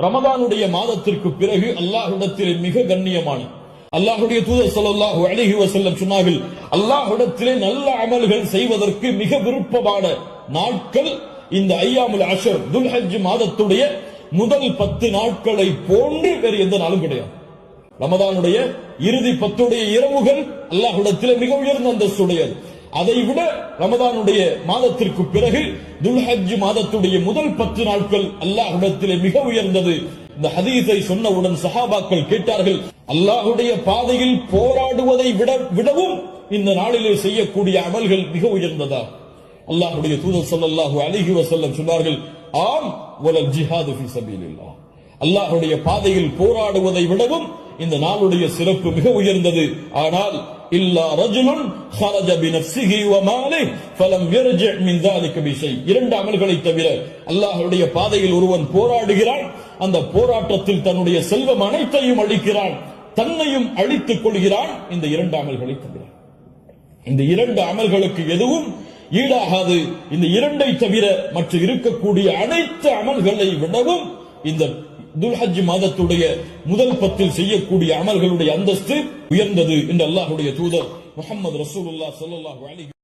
ரமதானுடைய மாதத்திற்கு பிறகு அல்லாஹ்விடத்திலே மிக கண்ணியமான அல்லாஹ்வுடைய தூதர் ஸல்லல்லாஹு அலைஹி வஸல்லம் சொன்னார்கள், அல்லாஹ்விடத்திலே நல்ல அமல்கள் செய்வதற்கு மிக விருப்பமான நாட்கள் இந்த ஐயாமுல் அஷர் துல்ஹஜ் மாதத்துடைய முதல் 10 நாட்களை போன்று வேறு எந்த நாளும் கிடையாது. ரமதானுடைய இறுதி 10 இரவுகள் அல்லாஹ்விடத்திலே மிக உயர்ந்த அந்தஸ்துடையது. அதைவிட ரமதானுடைய மாதத்திற்கு பிறகு துல்ஹஜ் மாதத்துடைய முதல் 10 நாட்கள் அல்லாஹ்விடத்திலே மிக உயர்ந்தது. இந்த ஹதீஸை சொன்னவுடன் சஹாபாக்கள் கேட்டார்கள், அல்லாஹ்வுடைய பாதையில் போராடுவதை விடவும் இந்த நாளிலே செய்யக்கூடிய அமல்கள் மிக உயர்ந்ததா? அல்லாஹ்வுடைய தூதர் ஸல்லல்லாஹு அலைஹி வஸல்லம் சொன்னார்கள், ஆம், வலல் ஜிஹாது ஃபீ ஸபீலில்லாஹ். அல்லாஹ்வுடைய பாதையில் போராடுவதை விடவும் இந்த நாளுடைய சிறப்பு மிக உயர்ந்தது. ஆனால் இல்லா ரஜுலுன் خرج بنفسه وماله فلم يرجع من ذلك بشيء. 2 அமல்களை தவிர அல்லாஹ்வுடைய பாதையில் ஒருவன் போராடுகிறான், அந்த போராட்டத்தில் தன்னுடைய செல்வம் அனைத்தையும் அளிக்கிறான், தன்னையும் அழித்துக் கொள்கிறான். இந்த 2 அமல்களை தவிர இந்த 2 அமல்களுக்கு எதுவும் ஈடாகாது. இந்த 2ஐ தவிர மற்ற இருக்கக்கூடிய அனைத்து அமல்களை விடவும் இந்த துல்ஹஜ் மாதத்துடைய முதல் 10 செய்யக்கூடிய அமல்களுடைய அந்தஸ்து உயர்ந்தது என்று அல்லாஹ்வுடைய தூதர் முஹம்மது ரசூலுல்லாஹ் ஸல்லல்லாஹு அலைஹி